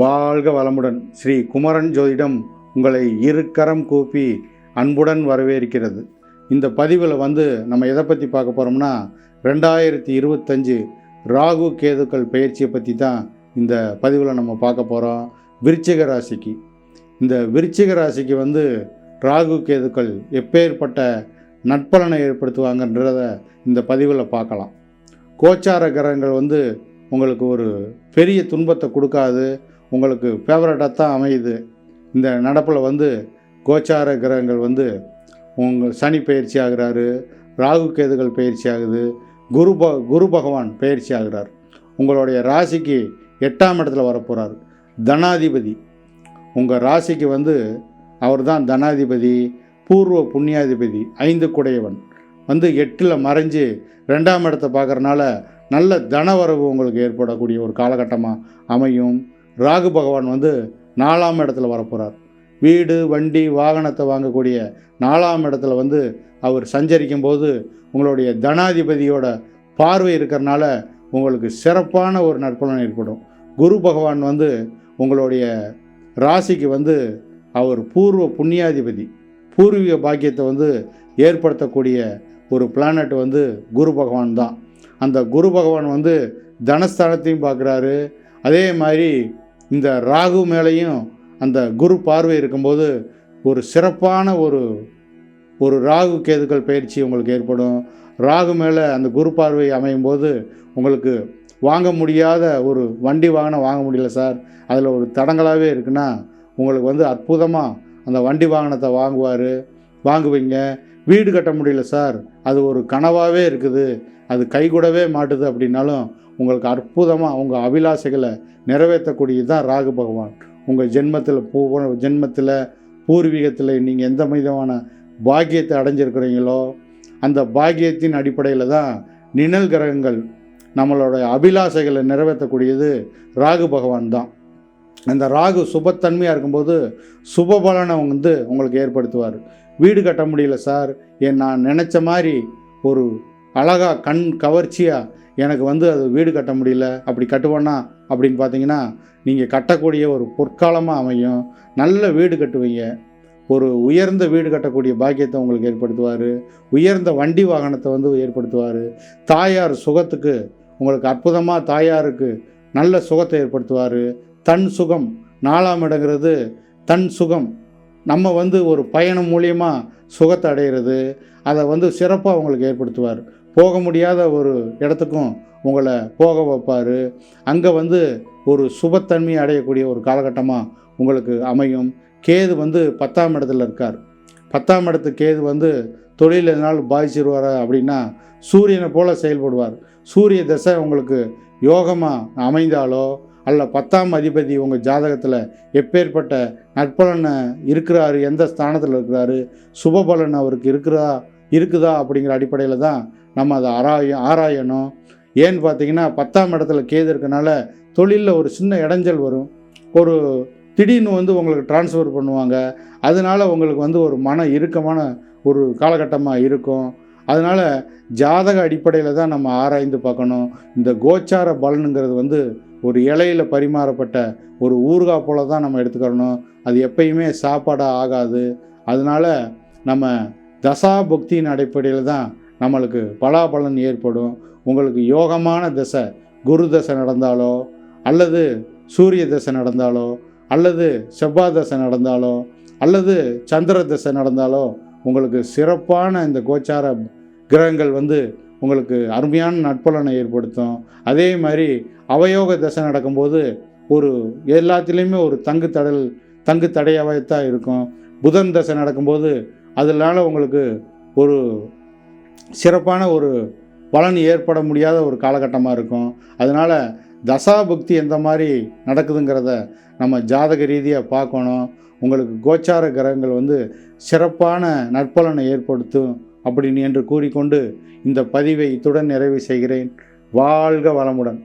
வாழ்க வளமுடன். ஸ்ரீ குமரன் ஜோதிடம் உங்களை இருக்கரம் கூப்பி அன்புடன் வரவேற்கிறது. இந்த பதிவில் நம்ம எதை பற்றி பார்க்க போகிறோம்னா 2025 ராகு கேதுக்கள் பயிற்சியை பற்றி தான் இந்த பதிவில் நம்ம பார்க்க போகிறோம். விருச்சிக ராசிக்கு இந்த விருச்சிக ராசிக்கு ராகு கேதுக்கள் எப்பேற்பட்ட நட்பலனை ஏற்படுத்துவாங்கன்றத இந்த பதிவில் பார்க்கலாம். கோச்சார கிரகங்கள் உங்களுக்கு ஒரு பெரிய துன்பத்தை கொடுக்காது, உங்களுக்கு ஃபேவரட்டாக தான் அமையுது. இந்த நடப்பில் கோச்சார கிரகங்கள் உங்கள் சனி பயிற்சி ஆகிறாரு, ராகு கேதுகள் பயிற்சி ஆகுது, குரு பகவான் பயிற்சி ஆகிறார். உங்களுடைய ராசிக்கு 8ஆம் இடத்துல வரப்போகிறார். தனாதிபதி உங்கள் ராசிக்கு அவர் தான் தனாதிபதி, பூர்வ புண்ணியாதிபதி, 5 குடையவன் 8ல் மறைஞ்சு 2ஆம் இடத்தை பார்க்குறனால நல்ல தனவரவு உங்களுக்கு ஏற்படக்கூடிய ஒரு காலகட்டமாக அமையும். ராகு பகவான் 4ஆம் இடத்துல வரப்போகிறார். வீடு வண்டி வாகனத்தை வாங்கக்கூடிய 4ஆம் இடத்துல அவர் சஞ்சரிக்கும் போது உங்களுடைய தனாதிபதியோட பார்வை இருக்கிறனால உங்களுக்கு சிறப்பான ஒரு நற்பலன் ஏற்படும். குரு பகவான் உங்களுடைய ராசிக்கு அவர் பூர்வ புண்ணியாதிபதி, பூர்வீக பாக்கியத்தை ஏற்படுத்தக்கூடிய ஒரு பிளானட் குரு பகவான் தான். அந்த குரு பகவான் தனஸ்தானத்தையும் பார்க்குறாரு. அதே மாதிரி இந்த ராகு மேலேயும் அந்த குரு பார்வை இருக்கும்போது ஒரு சிறப்பான ஒரு ராகு கேதுக்கள் பயிற்சி உங்களுக்கு ஏற்படும். ராகு மேலே அந்த குரு பார்வை அமையும் போது உங்களுக்கு வாங்க முடியாத ஒரு வண்டி வாகனம் வாங்க முடியல சார், அதில் ஒரு தடங்களாகவே இருக்குன்னா உங்களுக்கு அற்புதமாக அந்த வண்டி வாகனத்தை வாங்குவீங்க. வீடு கட்ட முடியல சார், அது ஒரு கனவாகவே இருக்குது, அது கைகூடவே மாட்டுது அப்படின்னாலும் உங்களுக்கு அற்புதமாக உங்கள் அபிலாஷைகளை நிறைவேற்றக்கூடியது தான் ராகு பகவான். உங்கள் ஜென்மத்தில் பூர்வீகத்தில் நீங்கள் எந்த விதமான பாக்கியத்தை அடைஞ்சிருக்கிறீங்களோ அந்த பாக்கியத்தின் அடிப்படையில் தான் நிழல் கிரகங்கள் நம்மளோட அபிலாஷைகளை நிறைவேற்றக்கூடியது ராகு பகவான் தான். அந்த ராகு சுபத்தன்மையாக இருக்கும்போது சுபபலனை உங்களுக்கு ஏற்படுத்துவார். வீடு கட்ட முடியல சார், நான் நினச்ச மாதிரி ஒரு அழகாக கண் கவர்ச்சியாக எனக்கு அது வீடு கட்ட முடியல, அப்படி கட்டுவேன்னா அப்படின்னு பார்த்தீங்கன்னா நீங்கள் கட்டக்கூடிய ஒரு பொற்காலமாக அமையும். நல்ல வீடு கட்டுவீங்க. ஒரு உயர்ந்த வீடு கட்டக்கூடிய பாக்கியத்தை உங்களுக்கு ஏற்படுத்துவார். உயர்ந்த வண்டி வாகனத்தை ஏற்படுத்துவார். தாயார் சுகத்துக்கு உங்களுக்கு அற்புதமாக தாயாருக்கு நல்ல சுகத்தை ஏற்படுத்துவார். தன் சுகம் 4ஆம் இடங்கிறது தன் சுகம். நம்ம ஒரு பயணம் மூலியமாக சுகத்தை அடைகிறது, அதை சிறப்பாக உங்களுக்கு ஏற்படுத்துவார். போக முடியாத ஒரு இடத்துக்கும் உங்களை போக வைப்பார். அங்கே ஒரு சுபத்தன்மையை அடையக்கூடிய ஒரு காலகட்டமாக உங்களுக்கு அமையும். கேது 10ஆம் இடத்துல இருக்கார். 10ஆம் இடத்து கேது தொழில் எதனால் பாதிச்சிருவார் அப்படின்னா சூரியனை போல் செயல்படுவார். சூரிய தசை உங்களுக்கு யோகமாக அமைந்தாலோ அல்ல 10ஆம் அதிபதி உங்கள் ஜாதகத்தில் எப்பேற்பட்ட நற்பலனை இருக்கிறாரு, எந்த ஸ்தானத்தில் இருக்கிறாரு, சுபபலன் அவருக்கு இருக்குதா அப்படிங்கிற அடிப்படையில் தான் நம்ம அதை ஆராயணும். ஏன்னு பார்த்தீங்கன்னா 10ஆம் இடத்துல கேது இருக்கனால தொழிலில் ஒரு சின்ன இடைஞ்சல் வரும். ஒரு திடீர்னு உங்களுக்கு டிரான்ஸ்ஃபர் பண்ணுவாங்க. அதனால் உங்களுக்கு ஒரு மன இறுக்கமான ஒரு காலகட்டமாக இருக்கும். அதனால் ஜாதக அடிப்படையில் தான் நம்ம ஆராய்ந்து பார்க்கணும். இந்த கோச்சார பலனுங்கிறது ஒரு இலையில் பரிமாறப்பட்ட ஒரு ஊறுகாய் போல தான் நம்ம எடுத்துக்கிறணும். அது எப்பயுமே சாப்பாடாக ஆகாது. அதனால் நம்ம தசாபுக்தியின் அடிப்படையில் தான் நம்மளுக்கு பலாபலன் ஏற்படும். உங்களுக்கு யோகமான தசை குரு தசை நடந்தாலோ அல்லது சூரிய தசை நடந்தாலோ அல்லது செவ்வாய் தசை நடந்தாலோ அல்லது சந்திர தசை நடந்தாலோ உங்களுக்கு சிறப்பான இந்த கோச்சார கிரகங்கள் உங்களுக்கு அருமையான நட்பலனை ஏற்படுத்தும். அதே மாதிரி அவயோக தசை நடக்கும்போது ஒரு எல்லாத்துலேயுமே ஒரு தங்கு தடையாகத்தான் இருக்கும். புதன் தசை நடக்கும்போது அதனால உங்களுக்கு ஒரு சிறப்பான ஒரு பலன் ஏற்பட முடியாத ஒரு காலகட்டமாக இருக்கும். அதனால் தசாபுக்தி எந்த மாதிரி நடக்குதுங்கிறத நம்ம ஜாதக ரீதியாக பார்க்கணும். உங்களுக்கு கோச்சார கிரகங்கள் சிறப்பான நற்பலனை ஏற்படுத்தும் அப்படின்னு என்று கூறிக்கொண்டு இந்த பதிவை இத்துடன் நிறைவு செய்கிறேன். வாழ்க வளமுடன்.